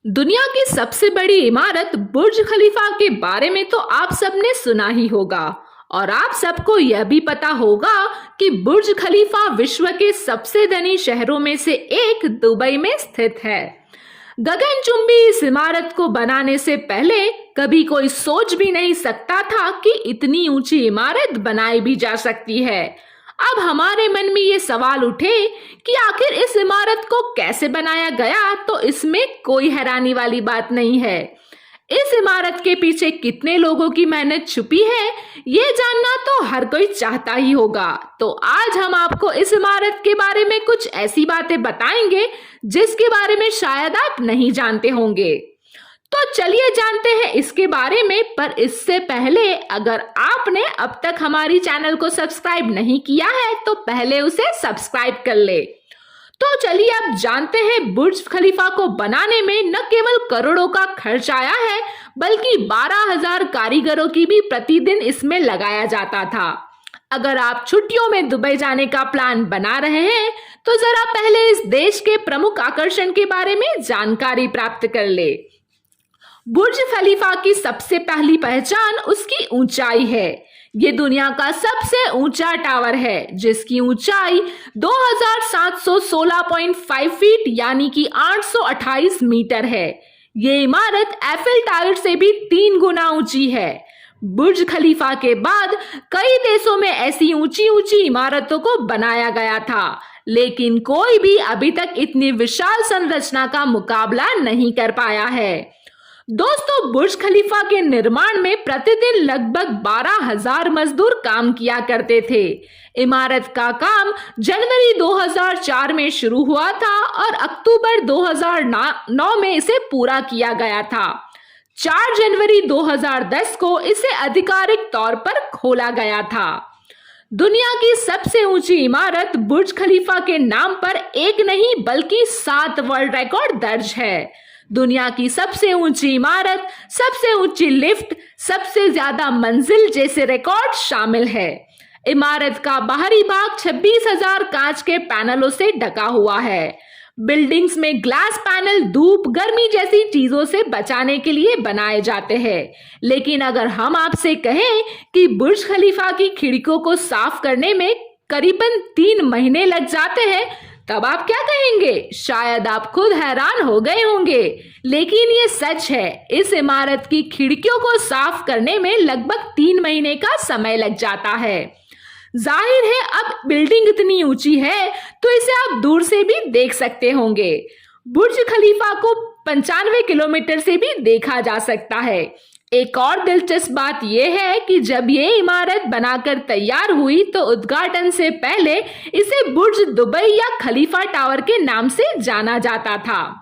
दुनिया की सबसे बड़ी इमारत बुर्ज खलीफा के बारे में तो आप सबने सुना ही होगा। और आप सबको यह भी पता होगा कि बुर्ज खलीफा विश्व के सबसे धनी शहरों में से एक दुबई में स्थित है। गगनचुंबी इस इमारत को बनाने से पहले कभी कोई सोच भी नहीं सकता था कि इतनी ऊंची इमारत बनाई भी जा सकती है। अब हमारे मन में ये सवाल उठे कि आखिर इस इमारत को कैसे बनाया गया, तो इसमें कोई हैरानी वाली बात नहीं है। इस इमारत के पीछे कितने लोगों की मेहनत छुपी है, ये जानना तो हर कोई चाहता ही होगा। तो आज हम आपको इस इमारत के बारे में कुछ ऐसी बातें बताएंगे जिसके बारे में शायद आप नहीं जानते होंगे। तो चलिए जानते हैं इसके बारे में। पर इससे पहले अगर आपने अब तक हमारी चैनल को सब्सक्राइब नहीं किया है तो पहले उसे सब्सक्राइब कर ले। तो चलिए अब जानते हैं, बुर्ज खलीफा को बनाने में न केवल करोड़ों का खर्च आया है बल्कि 12,000 कारीगरों की भी प्रतिदिन इसमें लगाया जाता था। अगर आप छुट्टियों में दुबई जाने का प्लान बना रहे हैं तो जरा पहले इस देश के प्रमुख आकर्षण के बारे में जानकारी प्राप्त कर ले। बुर्ज खलीफा की सबसे पहली पहचान उसकी ऊंचाई है। ये दुनिया का सबसे ऊंचा टावर है जिसकी ऊंचाई 2716.5 फीट यानी कि 828 मीटर है। ये इमारत एफिल टावर से भी 3 गुना ऊंची है। बुर्ज खलीफा के बाद कई देशों में ऐसी ऊंची ऊंची इमारतों को बनाया गया था, लेकिन कोई भी अभी तक इतनी विशाल संरचना का मुकाबला नहीं कर पाया है। दोस्तों, बुर्ज खलीफा के निर्माण में प्रतिदिन लगभग 12,000 मजदूर काम किया करते थे। इमारत का काम जनवरी 2004 में शुरू हुआ था और अक्टूबर 2009 में इसे पूरा किया गया था। 4 जनवरी 2010 को इसे आधिकारिक तौर पर खोला गया था। दुनिया की सबसे ऊंची इमारत बुर्ज खलीफा के नाम पर एक नहीं बल्कि 7 वर्ल्ड रिकॉर्ड दर्ज है। दुनिया की सबसे ऊंची इमारत, सबसे ऊंची लिफ्ट, सबसे ज्यादा मंजिल जैसे रिकॉर्ड शामिल है। इमारत का बाहरी भाग 26,000 कांच के पैनलों से ढका हुआ है। बिल्डिंग्स में ग्लास पैनल धूप, गर्मी जैसी चीजों से बचाने के लिए बनाए जाते हैं। लेकिन अगर हम आपसे कहें कि बुर्ज खलीफा की खिड़कियों को साफ करने में करीबन 3 महीने लग जाते हैं, तब आप क्या कहेंगे? शायद आप खुद हैरान हो गए होंगे, लेकिन ये सच है। इस इमारत की खिड़कियों को साफ करने में लगभग 3 महीने का समय लग जाता है। जाहिर है, अब बिल्डिंग इतनी ऊंची है तो इसे आप दूर से भी देख सकते होंगे। बुर्ज खलीफा को 95 किलोमीटर से भी देखा जा सकता है। एक और दिलचस्प बात यह है कि जब ये इमारत बनाकर तैयार हुई तो उद्घाटन से पहले इसे बुर्ज दुबई या खलीफा टावर के नाम से जाना जाता था।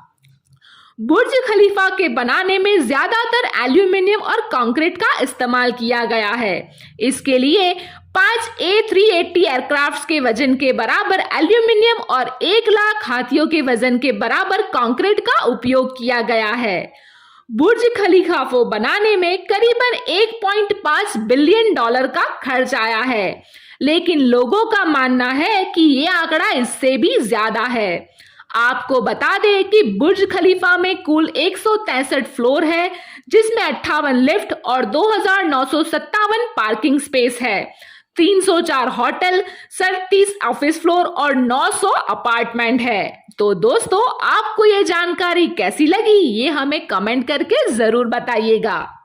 बुर्ज खलीफा के बनाने में ज्यादातर एल्यूमिनियम और कंक्रीट का इस्तेमाल किया गया है। इसके लिए 5 A380 एयरक्राफ्ट्स के वजन के बराबर एल्यूमिनियम और 1 लाख हाथियों के वजन के बराबर कंक्रीट का उपयोग किया गया है। बुर्ज खलीफा को बनाने में करीबन 1.5 बिलियन डॉलर का खर्च आया है, लेकिन लोगों का मानना है कि ये आंकड़ा इससे भी ज्यादा है। आपको बता दें कि बुर्ज खलीफा में कुल 163 फ्लोर है, जिसमें 58 लिफ्ट और 2,957 पार्किंग स्पेस है। 304 होटल, 37 ऑफिस फ्लोर और 900 अपार्टमेंट है। तो दोस्तों, आपको ये जानकारी कैसी लगी, ये हमें कमेंट करके जरूर बताइएगा।